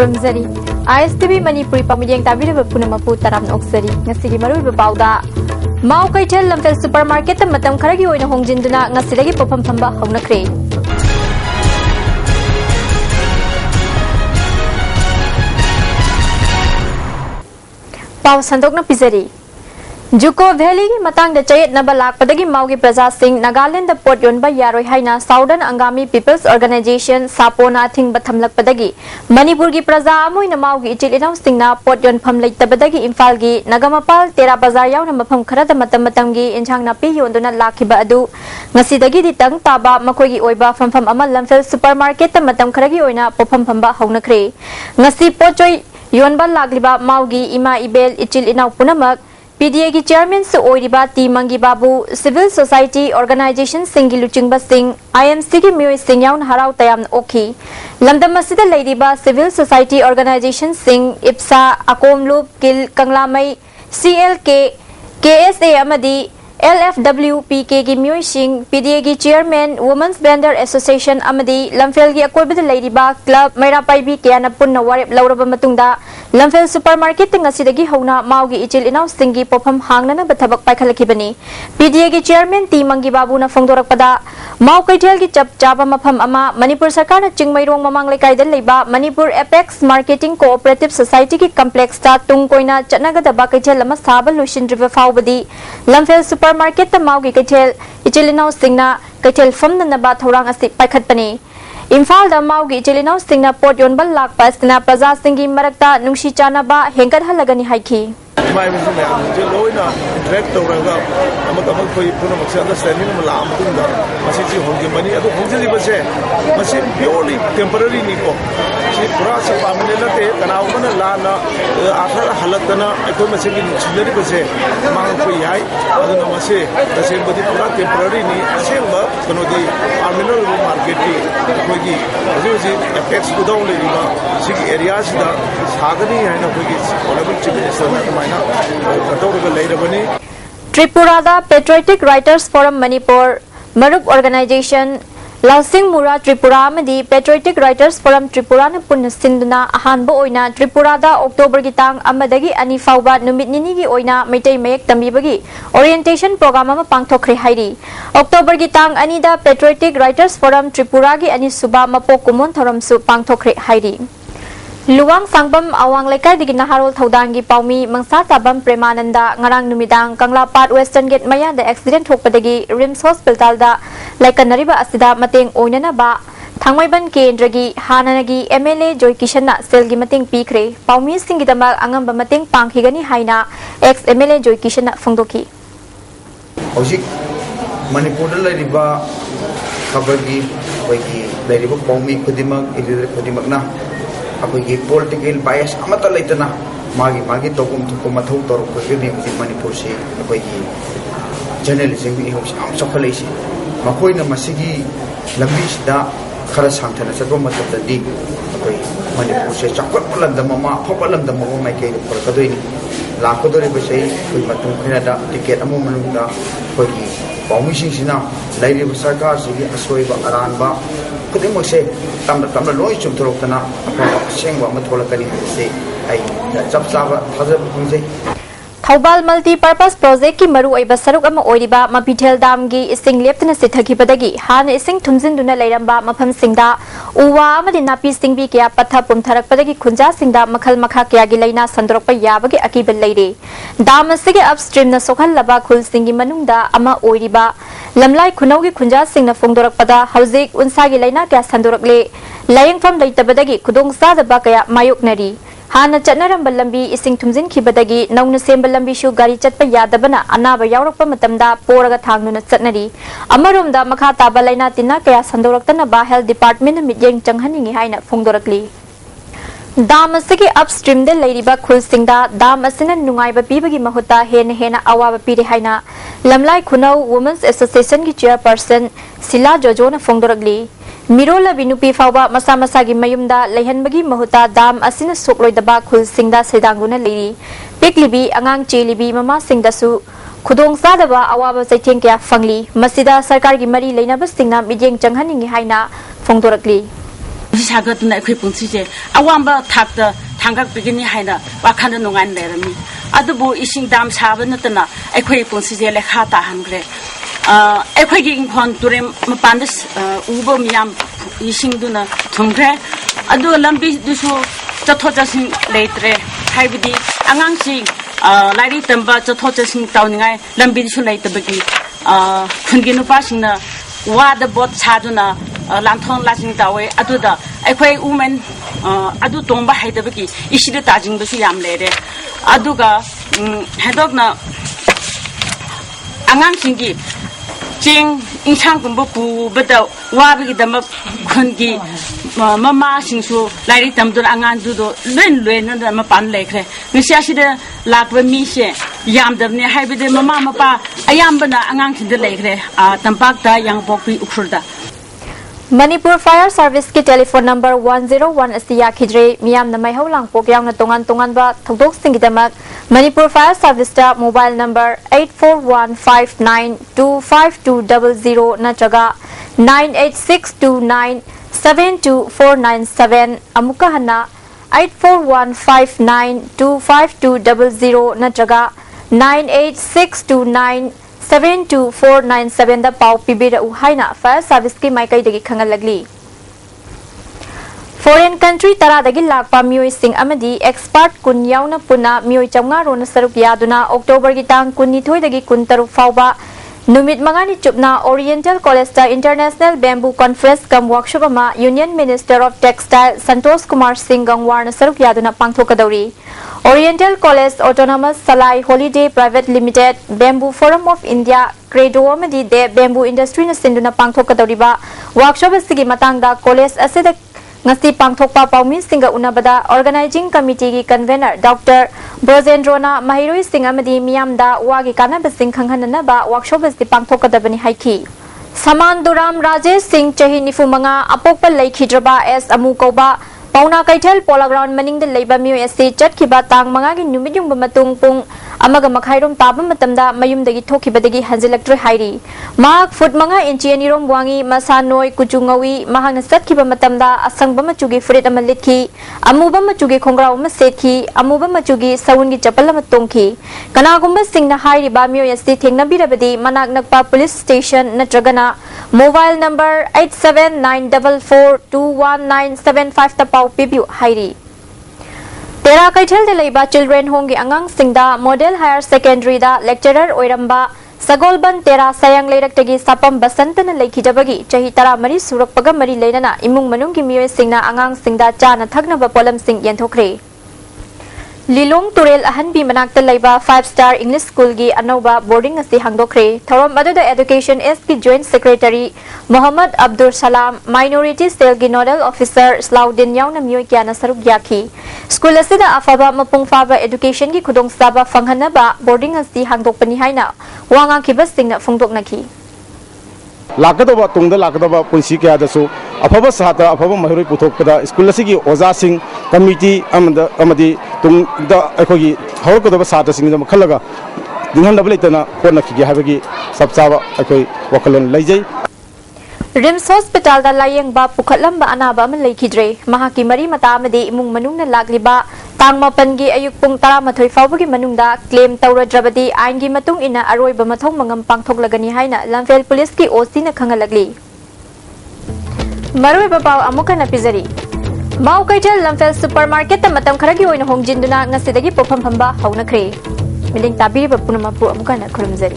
खुरमजरी ISTV Manipuri pamiyeng tabiraba punamapu taram oksari ngasigi maruiba pauda mau kaitel lamfel supermarket matam kharagi oina hongjinduna ngasidagi popam phamba haunakre pau sandokna pizari Juko Valley ki matang da chayet na balak padagi maugi praja sing Nagaland da port yonba yaroi haina Southern Angami People's Organization Sapona thing bathamlak padagi Manipur ki praja amoi na maugi ichil inaw sing na port yon phamlai tabadagi Imphal gi Nagamapal Tera Bazar yaw na mapham khara da matam gi inchang na pi yonduna lakhiba adu ngasidagi ditang taba makoi gi oiba famfam ama lamfel supermarket ta matam khara gi oina popam phamba haunakre ngasi pochoi yonba lagliba maugi ima ibel ichil inaw punamak PDA की chairman से ओरिबा टी मंगी बाबू civil society organization सिंगी लुचिंगबा सिंह IMC की म्योय सिंगयाउन हराव तयाम ओखी लमदम मसिदा लेरिबा सिविल सोसाइटी ऑर्गेनाइजेशन सिंह इप्सा अकोमलुप किल कंगलामई CLK KSA अमदी LFW PK की म्योय सिंह PDA की चेयरमैन वुमेन्स वेंडर एसोसिएशन अमदी लमफेल की अकोइबद लेरिबा क्लब मैरापाइबी केयाना पुन्ना वारेब लौरबा मतुंगदा lamfel supermarket ngasidagi hauna maugi ichil inaw singi popam hangnana bathabak paikhalakibani PDA gi chairman T Mangi Babu na phongdorakpada mau kaitel gi chap chaba mafam ama Manipur sarkar na chingmairong mamang lekai dan leiba Manipur Apex Marketing Cooperative Society ki complex ta tungkoina chatnaga ba kaitel lama saba lotion river faubadi lamfel supermarket ta maugi kaitel ichil inaw singna kaitel famna na ba thorang asti paikhatpani Imphal da maugi chilinaw singna port yonbal lakpa sina praja singi marakta nungsi chanaba hengkat halagani haiki mai musu ne je loina direct tawraga amak khoi puna maksa understanding ma lam tunda masi ji hongi mani adu hongi ji base masi purely temporary ni ko si pura sa permanent te kana umana la na akhar halatana ekoi masi gi chilleri base mang koi yai adu na masi tase badi pura temporary ni asemba kono di permanent market ki koi gi ji apex kudau le ni ma si areas da sagani hai na koi gi available chicken na mai Tripura da Patriotic Writers Forum Manipur Marup Organization Lausing Mura Tripura amadi Patriotic Writers Forum Tripura na punna sinduna ahanba oina Tripura da October gitang amadagi ani fauba numit nini gi oina maitai mayek tambibagi orientation program ama pangthokre hairi October gitang ani da Patriotic Writers Forum Tripura gi ani suba mapok kumon thoram su pangthokre hairi Luwang sangbam awang lekai digi naharol thaudangi paumi mangsa tabam premananda ngarang numidang Kanglapat Western Gate maya da accident thokpadagi Rims Hospital da laikanariba asida mateng oinana ba thangmaiban kendragi hananagi MLA Joy Kishanna selgi mateng pikre paumi singidamak angamba mateng pangkhigani haina ex MLA Joy Kishanna phongdoki Hojik Manipur da lariba khabagi wagi lariba paumi khudimak ilire khudimak na अभी political बायस अमता लेतना मागी तौम थोप मथौ तौरपनी मनपुर से अभी journalism की इहों से चौखलैसे मखोइना मसिगी लंबीसिदा खरा सांथना चतबो मतदी अभी मनपुर से चौकट लमदम अमा अफब लमदम अमा माइके पुरकदोइनी लाखदोरिबे से कोई मतुम खैनादा टिकेट अमो मनुंगदा कोई पाउमिसिंगसिना लैरिबा सरकार सिगी असोइबा अरानबा खुदिमसे तमना लोई चुमथोरक्तना अफबा सेंगबा मथोलकनी से आई चप चाबा थाजब फंगजे Thobal Multi-Purpose Project ki maru oiba saruk ama oiriba Mapithel Dam gi ising leptana sithakibadagi han ising thumjinduna leiramba mafam singda uwa amadi napi singbi kya patha pumtharakpadagi khunja singda makhal makha kya gi leina sandorokpa yabagi akibal leire dam asige upstream na sokhal laba khul singi manungda ama oiriba lamlai khunau gi khunja singna phongdorakpada hauzik unsa gi leina kya sandorokle layengfam leitabadagi khudong sadaba kya mayoknari Hana Chatnaram Balambi ising thumjin khibadagi nauna semba lambi shu gari chatpa yadabana anaba yaurakpa matamda poraga thangnuna chatnari amaromda makha taba laina tinna kaya sandoraktana ba health department midyeng changhaningi haina phongdorakli Dam asigi upstream de leiriba khul singda dam asina nungaiba pibagi mahuta hena awaba pire haina lamlai khunau women's association ki chairperson Sila Jojona phongdorakli Mirola binupi fauba masa masagi mayumda lehanbagi mahuta dam asina sokloidaba khul singda sedanguna leiri piklibi angang chelibi mama singdasu khudong sadaba awaba saitheng kya fangli masida sarkar gi mari leinaba singna midyeng changhaningi haina phongdorakli 사거든 그 분치제 아완바 탁다 당각 비기니 하이나 와칸도 농안 내름이 아도 뭐 이싱 담 사버는 뜨나 에코이 분치제 레카타 한 그래 에코이 인콘 두레 마반데 우버 미암 이싱도나 통그래 아도 람비두수 저토자신 레이트레 하이비디 앙앙시 라이리 템바 저토자신 타우닝아이 람비두수 레이트베기 군기 누파싱나 와드 봇 사두나 란통 라싱 타웨 아두다 에코이 우멘 아두 동바 하이드베기 이시르 따징도수 얌레레 아두가 해독나 앙앙싱기 징 인상 공부 구부터 와비기다마 군기 mama singsu lairi tamdur angan du do len na ma pan le kre ngisya shi de lak ba mi she yam dar ne hai be de mama mapa ayam bana angang thin de le kre tampak da yang pok pi ukhurda Manipur Fire Service ki telephone number 101 asiya khidre miyam na mai holang pok yang na tongan ba thokdok singidamak Manipur Fire Service ta mobile number 8415925200 na jaga 98629 72497 amuka hana 8415925200 natraga 98629 72497 da pau pibira uhaina fire service ki maikai dagi khangal lagli foreign country tara dagi lakpa mioi sing amadi expert kun yauna puna mioi chamnga ron saruk yaduna october gi tang kunni thoi dagi kun taruk fauba Numit mangani chupna Oriental College ta International Bamboo Conference kam workshop ama Union Minister of Textile Santosh Kumar Singh Gangwar na saruk yaduna pangthokadauri Oriental College Autonomous Salai Holiday Private Limited Bamboo Forum of India Credo amadi de bamboo industry na sinduna pangthokadauri ba workshop asigi matangda college asida ngasi pangthokpa pawmin singa unabada organizing committee gi convener Dr. Brojendrona Mahiroi Singh amadi miyamda wagi kanaba sing khanghanana ba workshop asti pangthokadabani haiki Samanduram Rajesh Singh chahi nifumanga apokpa laikhidraba as amu koba pauna kaithel pola ground maning de leiba miyo asti chatkiba tang manga gi numidung matung pung amaga makhairom taba matamda mayumdagi thokibadagi hanjilaktre hairi mak foot manga inchi anirom wangi masanoi kuchungawi mahangna satkiba matamda asangba machugi furit amalitki amuba machugi khongra uma setki amuba machugi sawungi chapala matongki kanagumba singna hairi ba miyo asti thengna birabadi manak nakpa police station natragana mobile number 8794421975 tapau pibu hairi Tera Kaitel de Leiba Children Home gi angang singda Model Higher Secondary da lecturer oiramba Sagolban Tera Sayang Leirak-tagi sapam basantana leikidabagi chahi tara mari surakpaga mari leinana imung manung gi miyoy singna angang singda chana thagnaba polam sing yenthokre Lilong Turel Ahanbi Manakta Leiba 5-star English School gi anauba boarding asi hangdokre thorom aduda Education S ki Joint Secretary Muhammad Abdul Salam Minority Cell gi Nodal Officer Slaudin yauna miyoy kyana saruk yaki School asida afaba mapung faba education gi khudong saba fanghanaba boarding asi hangdokpani haina wanga kibas singna phongdoknaki lakadaba tungda lakadaba punsi kya dasu afaba sahata afaba mahiroi puthokpada school asigi oja sing committee amadi tungda akhogi hawkadaba sahata singda makhalaga dinghan double itana kona khigi habagi sabchaba akhoi wakalon laijai Rims Hospital da layeng ba pukhatlamba anaba man leikidre mahaki mari mata amadi imung manung na lagliba tang mapangi ayuk pung 13 fawbagi manungda claim tawradrabadi ain gi matung ina aroiba mathong mangam pangthoklagani haina Lamphel Police ki OC na khangalagli maroi babaw amuka na pizari Mau Kaitel Lamphel Supermarket ta matam kharagi oina hongjinduna ngasidagi pofam phamba hauna khre miling tabiri ba punama pu amuka na khurumjari